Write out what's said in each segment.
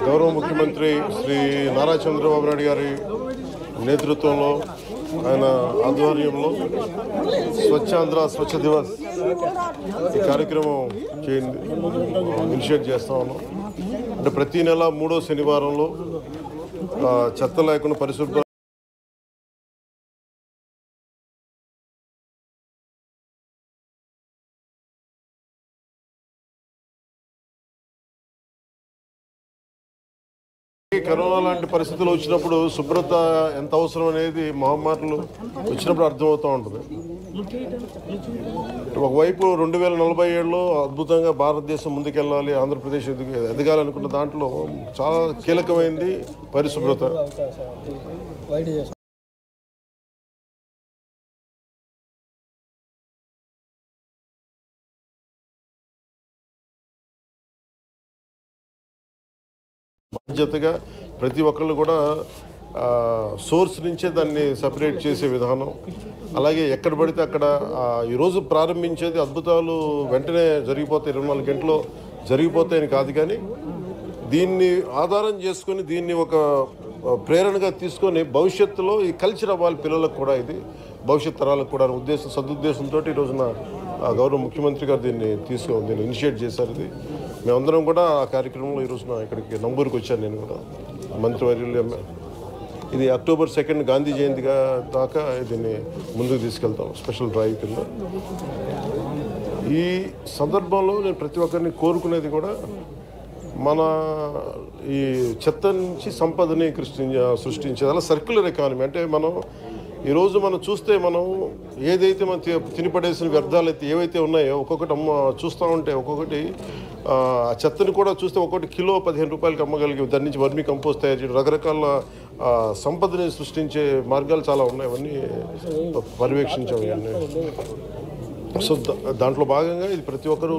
గౌరవ ముఖ్యమంత్రి శ్రీ నారా చంద్రబాబు నాయుడు గారి నేతృత్వంలో ఆయన ఆధ్వర్యంలో స్వచ్ఛాంధ్ర స్వచ్ఛ దివస్ ఈ కార్యక్రమం ఇనిషియేట్ చేస్తా ఉన్నాం. అంటే ప్రతి నెల 3వ శనివారంలో చెత్త లేకుండా పరిశుభ్ర కరోనా లాంటి పరిస్థితులు వచ్చినప్పుడు శుభ్రత ఎంత అవసరం అనేది మహమ్మారులు వచ్చినప్పుడు అర్థమవుతూ ఉంటుంది. ఒకవైపు 2047లో అద్భుతంగా భారతదేశం ముందుకెళ్ళాలి, ఆంధ్రప్రదేశ్ ఎదగాలనుకున్న దాంట్లో చాలా కీలకమైనది పరిశుభ్రత. బాధ్యతగా ప్రతి ఒక్కళ్ళు కూడా సోర్స్ నుంచే దాన్ని సపరేట్ చేసే విధానం, అలాగే ఎక్కడ పడితే అక్కడ ఈరోజు ప్రారంభించేది అద్భుతాలు వెంటనే జరిగిపోతాయి, 24 గంటల్లో జరిగిపోతాయని కాదు, కానీ దీన్ని ఆధారం చేసుకొని దీన్ని ఒక ప్రేరణగా తీసుకొని భవిష్యత్తులో ఈ కల్చర్ అవ్వాలి పిల్లలకు కూడా, ఇది భవిష్యత్ తరాలకు కూడా సదుద్దేశంతో ఈ రోజున గౌరవ ముఖ్యమంత్రి గారు దీన్ని ఇనిషియేట్ చేశారు. ఇది మేమందరం కూడా ఆ కార్యక్రమంలో ఈ రోజున ఇక్కడికి నంబూరుకి వచ్చాను. నేను కూడా మంత్రివర్యులు ఇది అక్టోబర్ 2 గాంధీ జయంతి దాకా దీన్ని ముందుకు తీసుకెళ్తాం స్పెషల్ డ్రైవ్ కింద. ఈ సందర్భంలో నేను ప్రతి ఒక్కరిని కోరుకునేది కూడా మన ఈ చెత్త నుంచి సంపదని సృష్టించేది, అలా సర్క్యులర్ ఎకానమీ. అంటే ఈరోజు మనం చూస్తే మనం ఏదైతే మనం తినిపడేసిన వ్యర్థాలు అయితే ఏవైతే ఉన్నాయో ఒక్కొక్కటి చూస్తూ ఉంటే ఒక్కొక్కటి ఆ చెత్తని కూడా చూస్తే ఒక్కొక్కటి కిలో 15 రూపాయలకి అమ్మగలిగి దాని నుంచి వర్మీ కంపోస్ట్ తయారు చేయడం, రకరకాల సంపదని సృష్టించే మార్గాలు చాలా ఉన్నాయి. అవన్నీ పర్యవేక్షించాము. సో దాంట్లో భాగంగా ఇది ప్రతి ఒక్కరూ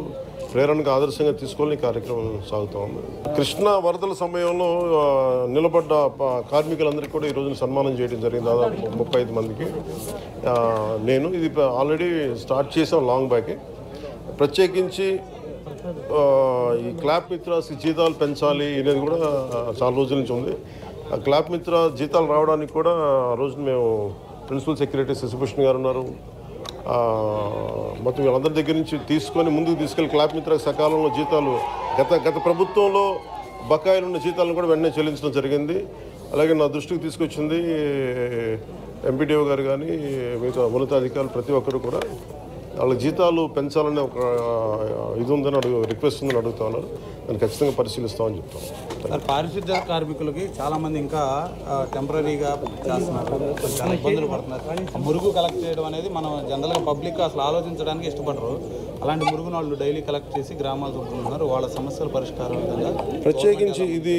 ప్రేరణగా ఆదర్శంగా తీసుకోవాలని కార్యక్రమం సాగుతూ ఉంది. కృష్ణా వరదల సమయంలో నిలబడ్డ కార్మికులందరికీ కూడా ఈ రోజున సన్మానం చేయడం జరిగింది, దాదాపు 35 మందికి. నేను ఇది ఆల్రెడీ స్టార్ట్ చేసాం లాంగ్ బ్యాక్. ప్రత్యేకించి ఈ క్లాప్ మిత్రాస్కి జీతాలు పెంచాలి అనేది కూడా చాలా రోజుల నుంచి ఉంది. ఆ క్లాప్ మిత్ర జీతాలు రావడానికి కూడా ఆ రోజున మేము ప్రిన్సిపల్ సెక్రటరీ శశిభూషణ్ గారు ఉన్నారు, మొత్తం వీళ్ళందరి దగ్గర నుంచి తీసుకొని ముందుకు తీసుకెళ్ళి క్లాప్ మిత్ర సకాలంలో జీతాలు గత ప్రభుత్వంలో బకాయిలు ఉన్న జీతాలను కూడా వెంటనే చెల్లించడం జరిగింది. అలాగే నా దృష్టికి తీసుకొచ్చింది ఎంపీడీఓ గారు కానీ మిగతా ఉన్నతాధికారులు ప్రతి ఒక్కరు కూడా వాళ్ళ జీతాలు పెంచాలనే ఒక ఇది ఉందని రిక్వెస్ట్ ఉందని అడుగుతా ఉన్నారు. దాన్ని ఖచ్చితంగా పరిశీలిస్తామని చెప్తాం. పారిశుద్ధ్య కార్మికులకి చాలామంది ఇంకా టెంపరీగా చేస్తున్నారు, చాలా ఇబ్బందులు పడుతున్నారు. మురుగు కలెక్ట్ చేయడం అనేది మనం జనరల్గా పబ్లిక్ అసలు ఆలోచించడానికి ఇష్టపడరు. అలాంటి మురుగును వాళ్ళు డైలీ కలెక్ట్ చేసి గ్రామాలు చూపుతున్నారు. వాళ్ళ సమస్యల పరిష్కారం విధంగా ప్రత్యేకించి ఇది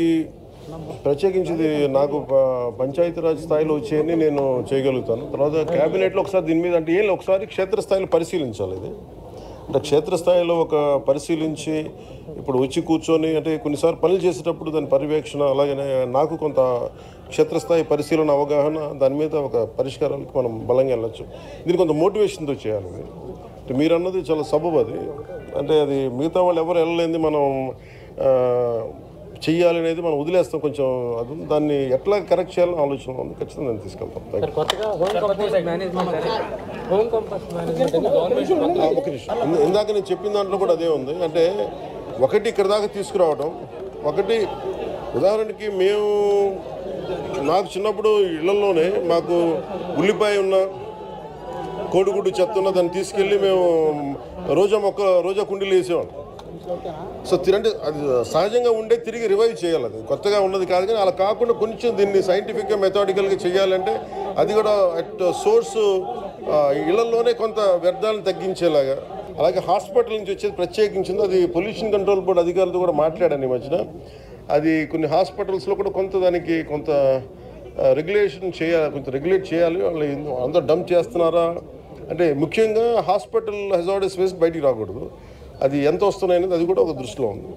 నాకు పంచాయతీరాజ్ స్థాయిలో వచ్చేయని నేను చేయగలుగుతాను. తర్వాత క్యాబినెట్లో ఒకసారి దీని మీద అంటే ఒకసారి క్షేత్రస్థాయిలో పరిశీలించాలి. ఇది అంటే క్షేత్రస్థాయిలో ఒక పరిశీలించి ఇప్పుడు వచ్చి కూర్చొని అంటే కొన్నిసార్లు పనులు చేసేటప్పుడు దాని పర్యవేక్షణ, అలాగే నాకు కొంత క్షేత్రస్థాయి పరిశీలన అవగాహన, దాని మీద ఒక పరిష్కారాలకు మనం బలంగా వెళ్ళచ్చు. దీన్ని కొంత మోటివేషన్తో చేయాలి. అంటే మీరు అన్నది చాలా సబబు. అది అంటే అది మిగతా వాళ్ళు ఎవరు వెళ్ళలేంది మనం చెయ్యాలి అనేది మనం వదిలేస్తాం. కొంచెం అది దాన్ని ఎట్లా కరెక్ట్ చేయాలని ఆలోచన ఉంది. ఖచ్చితంగా దాన్ని తీసుకెళ్తాం. ఒక నిమిషం, ఇందాక నేను చెప్పిన దాంట్లో కూడా అదే ఉంది. అంటే ఒకటి ఇక్కడ దాకా తీసుకురావడం, ఒకటి ఉదాహరణకి నాకు చిన్నప్పుడు ఇళ్లలోనే మాకు ఉల్లిపాయ ఉన్న కోడిగుడ్డు చెత్త ఉన్న దాన్ని తీసుకెళ్ళి మేము రోజా కుండీలు వేసేవాళ్ళం. సో అంటే అది సహజంగా ఉండే తిరిగి రివైవ్ చేయాలి. అది కొత్తగా ఉన్నది కాదు, కానీ అలా కాకుండా కొంచెం దీన్ని సైంటిఫిక్గా మెథాడికల్గా చేయాలంటే అది కూడా అట్ సోర్సు ఇళ్లలోనే కొంత వ్యర్థాలను తగ్గించేలాగా. అలాగే హాస్పిటల్ నుంచి వచ్చేది ప్రత్యేకించింది, అది పొల్యూషన్ కంట్రోల్ బోర్డు అధికారులతో కూడా మాట్లాడాను ఈ మధ్యన. అది కొన్ని హాస్పిటల్స్లో కూడా దానికి కొంత రెగ్యులేషన్ చేయాలి, కొంత రెగ్యులేట్ చేయాలి. వాళ్ళు అందరూ డంప్ చేస్తున్నారా అంటే ముఖ్యంగా హాస్పిటల్ హెజార్డస్ వేస్ట్ బయటికి రాకూడదు. అది ఎంత వస్తున్నాయనేది అది కూడా ఒక దృష్టిలో ఉంది.